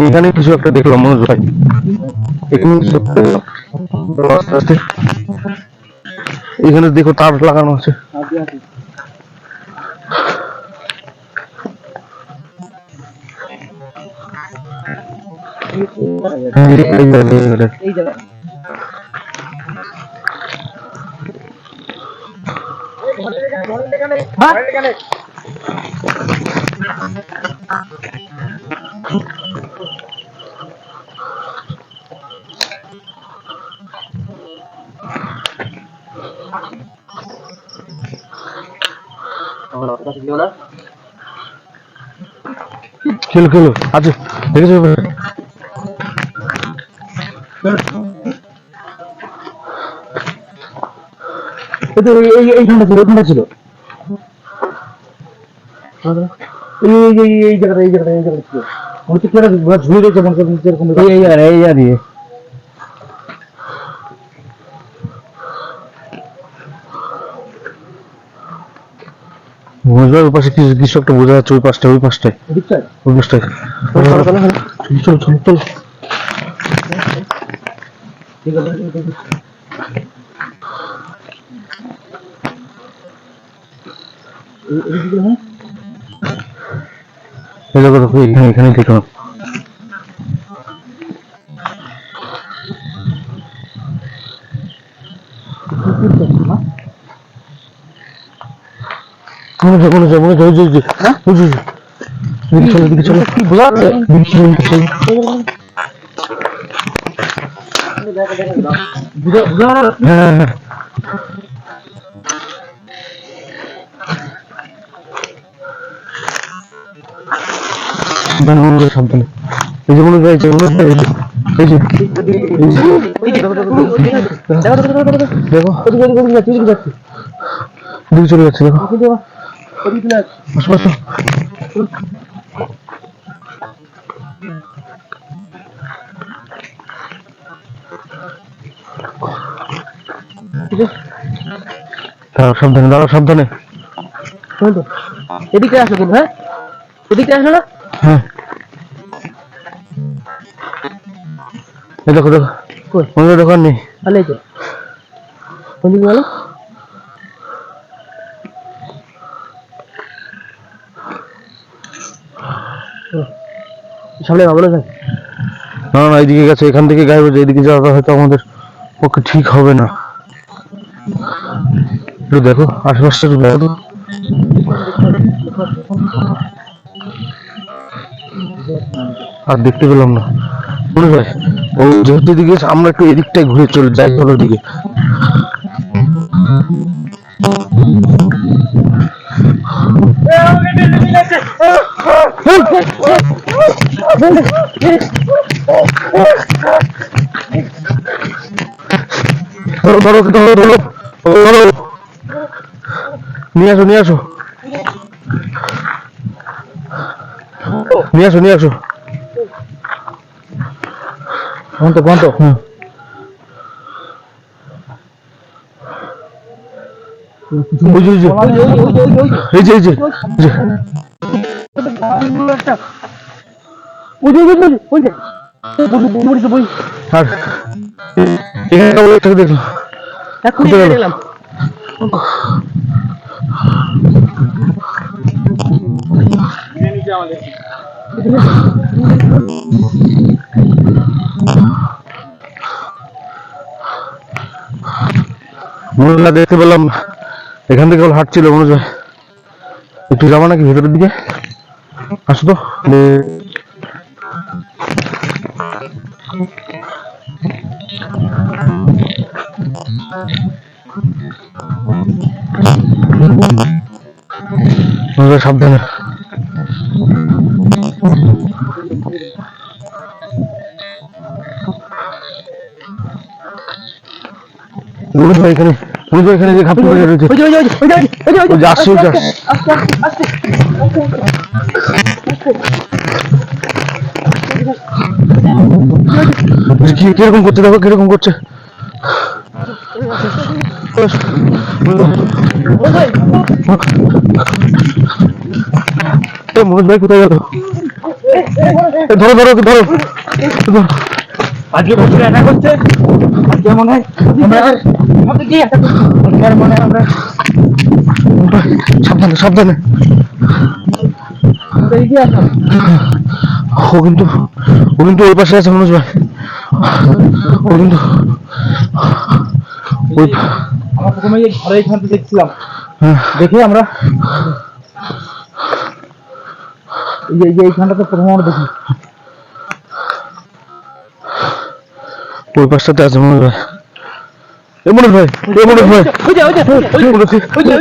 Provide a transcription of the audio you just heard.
এখানে কিছু একটা দেখলাম মনোজ ভাই, এখানে আস্তে আস্তে এখানে দেখো তার লাগানো আছে। খেলো খেলো আছে, দেখেছো এইখানটা ছিল, ওইখানটা ছিল, এই জায়গাটা ছিল, মনে হচ্ছে ঝুলে রয়েছে মনে করেন যেরকম এই জায়গা দিয়ে। ওই পাশে কিছু একটা বোঝা যাচ্ছে, ওই পাশটায় ওই পাশটায়। চলো চলো চলো। ঠিক আছে এখানে দেখো, দিকে চলো, কি বোঝা যাচ্ছে? হ্যাঁ হ্যাঁ সাবধানে, এই যে মনে হয় দেখো চলে যাচ্ছে, দেখো দাঁড়াও সাবধানে, দাঁড়াও সাবধানে, এদিকে আসো কিন্তু, হ্যাঁ এদিকে আসো না, হ্যাঁ দেখো দেখো অন্য দোকান নেই, সামনে ভাবনা যায় না, না এইদিকে গেছে, এখান থেকে গায়েব হয়ে, এদিকে যাওয়াটা হয়তো আমাদের পক্ষে ঠিক হবে না। একটু দেখো আশেপাশটা, একটু দেখো, আর দেখতে পেলাম না মনে হয় ও যেহেতু এদিকে, আমরা একটু এদিকটাই ঘুরে চলে যাই, চলো দিকে। নিয়ে আসো নিয়ে আসো নিয়ে আসো নিয়ে আসো, বন্ধ বন্ধ, এই যে আর এখানে দেখলাম, দেখতে পেলাম এখান থেকে হাঁটছিল মনে হয়, একটু যাবো নাকি ভেতরের দিকে, আসো তো। সাবধানে, এখানে এখানে যে ঘাপটি রয়েছে, কিরকম করছে দেখো, কিরকম করছে। মনোজ ভাই কোথায় গেল? ধরো ধরো ধরো ধরো। আজকে বছর অ্যাটাক হচ্ছে, আজকে মনে হয় মনে হয় আমরা সাবধানে সাবধানে। এগিয়ে আসলাম। ও কিন্তু ওই পাশে আছে মনোজ ভাই। ও কিন্তু ওই আমরা প্রথমে এই ঘরে এখানে দেখছিলাম, হ্যাঁ, দেখে আমরা এই যে এইখানটাতে প্রথম আমরা দেখি। ওই পাশটাতে আছে মনোজ ভাই। এ মনোজ ভাই, এ মনোজ ভাই, ওই যে মনোজ ভাই। ওই যে